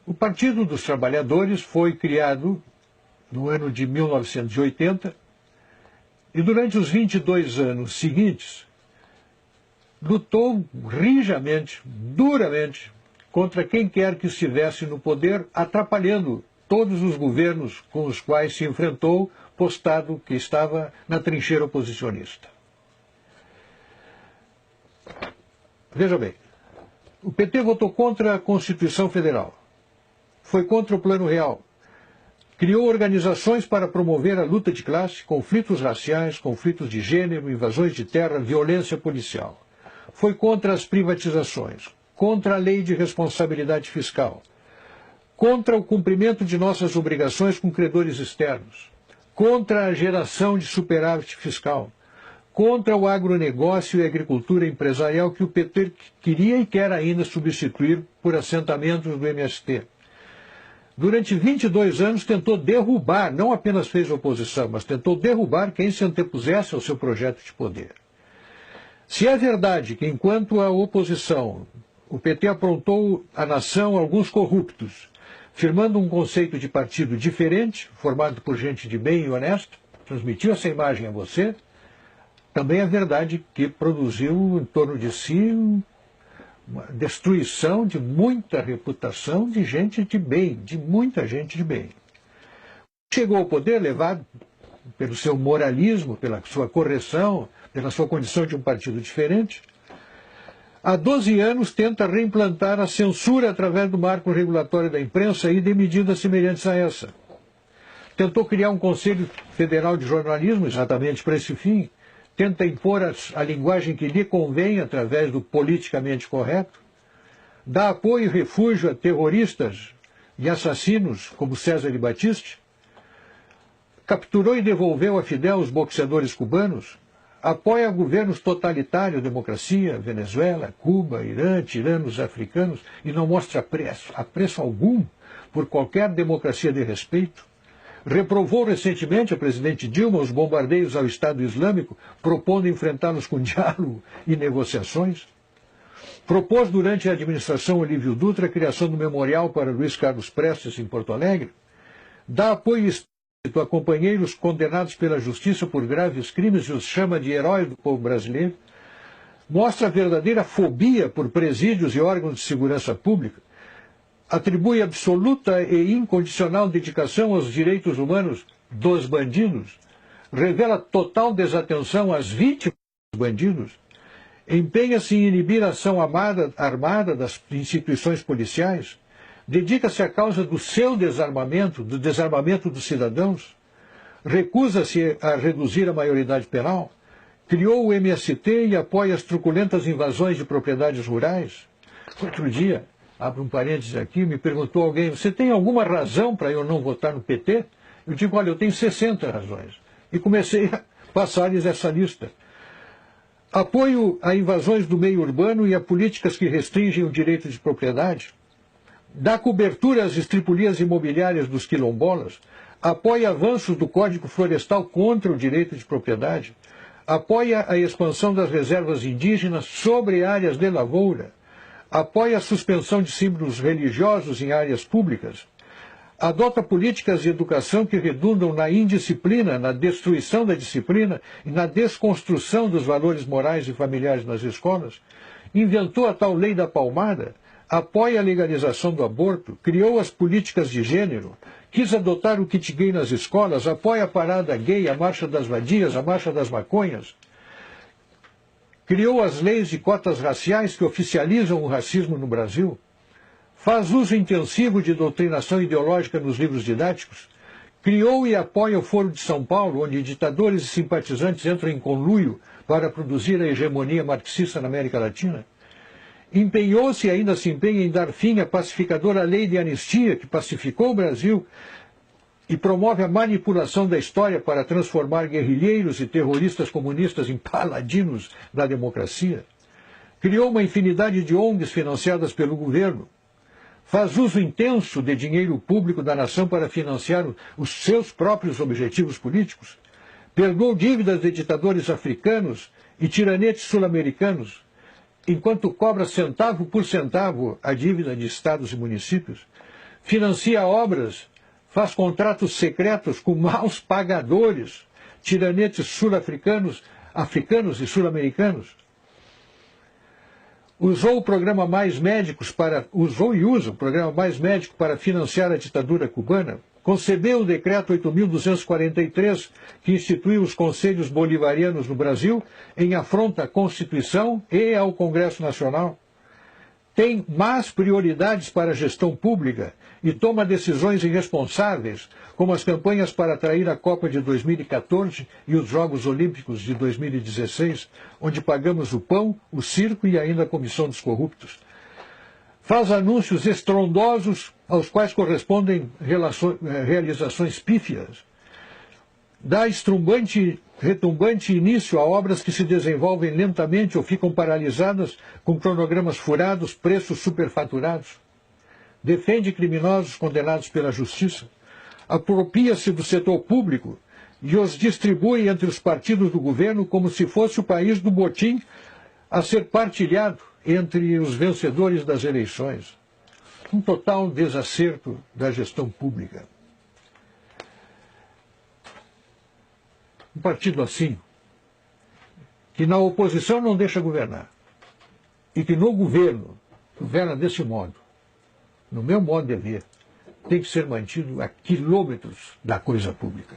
O Partido dos Trabalhadores foi criado no ano de 1980 e durante os 22 anos seguintes lutou rijamente, duramente, contra quem quer que estivesse no poder, atrapalhando todos os governos com os quais se enfrentou, postado que estava na trincheira oposicionista. Veja bem, o PT votou contra a Constituição Federal, foi contra o Plano Real, criou organizações para promover a luta de classe, conflitos raciais, conflitos de gênero, invasões de terra, violência policial. Foi contra as privatizações, contra a lei de responsabilidade fiscal, contra o cumprimento de nossas obrigações com credores externos, contra a geração de superávit fiscal, contra o agronegócio e a agricultura empresarial que o PT queria e quer ainda substituir por assentamentos do MST. Durante 22 anos tentou derrubar, não apenas fez oposição, mas tentou derrubar quem se antepusesse ao seu projeto de poder. Se é verdade que, enquanto a oposição, o PT aprontou à nação alguns corruptos, firmando um conceito de partido diferente, formado por gente de bem e honesta, transmitiu essa imagem a você, também é verdade que produziu em torno de si uma destruição de muita reputação de gente de bem, de muita gente de bem. Chegou ao poder levado pelo seu moralismo, pela sua correção, pela sua condição de um partido diferente. Há 12 anos tenta reimplantar a censura através do marco regulatório da imprensa e de medidas semelhantes a essa. Tentou criar um Conselho Federal de Jornalismo exatamente para esse fim. Tenta impor a linguagem que lhe convém através do politicamente correto. Dá apoio e refúgio a terroristas e assassinos como César de Batiste. Capturou e devolveu a Fidel os boxeadores cubanos. Apoia governos totalitários, democracia, Venezuela, Cuba, Irã, tiranos africanos, e não mostra apreço algum por qualquer democracia de respeito. Reprovou recentemente a presidente Dilma os bombardeios ao Estado Islâmico, propondo enfrentá-los com diálogo e negociações. Propôs durante a administração Olívio Dutra a criação do memorial para Luiz Carlos Prestes em Porto Alegre. Dá apoio a companheiros condenados pela justiça por graves crimes e os chama de heróis do povo brasileiro, mostra verdadeira fobia por presídios e órgãos de segurança pública, atribui absoluta e incondicional dedicação aos direitos humanos dos bandidos, revela total desatenção às vítimas dos bandidos, empenha-se em inibir a ação armada das instituições policiais, dedica-se à causa do seu desarmamento, do desarmamento dos cidadãos, recusa-se a reduzir a maioridade penal, criou o MST e apoia as truculentas invasões de propriedades rurais. Outro dia, abro um parênteses aqui, me perguntou alguém, você tem alguma razão para eu não votar no PT? Eu digo, olha, eu tenho 60 razões. E comecei a passar-lhes essa lista. Apoio a invasões do meio urbano e a políticas que restringem o direito de propriedade. Dá cobertura às estripulias imobiliárias dos quilombolas, apoia avanços do Código Florestal contra o direito de propriedade, apoia a expansão das reservas indígenas sobre áreas de lavoura, apoia a suspensão de símbolos religiosos em áreas públicas, adota políticas de educação que redundam na indisciplina, na destruição da disciplina e na desconstrução dos valores morais e familiares nas escolas, inventou a tal lei da palmada, apoia a legalização do aborto, criou as políticas de gênero, quis adotar o kit gay nas escolas, apoia a parada gay, a marcha das vadias, a marcha das maconhas, criou as leis de cotas raciais que oficializam o racismo no Brasil, faz uso intensivo de doutrinação ideológica nos livros didáticos, criou e apoia o Foro de São Paulo, onde ditadores e simpatizantes entram em conluio para produzir a hegemonia marxista na América Latina, empenhou-se e ainda se empenha em dar fim à pacificadora lei de anistia que pacificou o Brasil e promove a manipulação da história para transformar guerrilheiros e terroristas comunistas em paladinos da democracia. Criou uma infinidade de ONGs financiadas pelo governo. Faz uso intenso de dinheiro público da nação para financiar os seus próprios objetivos políticos. Perdoou dívidas de ditadores africanos e tiranetes sul-americanos, enquanto cobra centavo por centavo a dívida de estados e municípios. financia obras, faz contratos secretos com maus pagadores, tiranetes sul-africanos, africanos e sul-americanos. Usou o programa Mais Médicos usou e usa o programa Mais Médico para financiar a ditadura cubana. Concebeu o decreto 8.243, que instituiu os conselhos bolivarianos no Brasil, em afronta à Constituição e ao Congresso Nacional. Tem más prioridades para a gestão pública e toma decisões irresponsáveis, como as campanhas para atrair a Copa de 2014 e os Jogos Olímpicos de 2016, onde pagamos o pão, o circo e ainda a comissão dos corruptos. Faz anúncios estrondosos aos quais correspondem realizações pífias. Dá retumbante início a obras que se desenvolvem lentamente ou ficam paralisadas com cronogramas furados, preços superfaturados. Defende criminosos condenados pela justiça. Apropria-se do setor público e os distribui entre os partidos do governo como se fosse o país do botim a ser partilhado entre os vencedores das eleições. Um total desacerto da gestão pública. Um partido assim, que na oposição não deixa governar, e que no governo governa desse modo, no meu modo de ver, tem que ser mantido a quilômetros da coisa pública.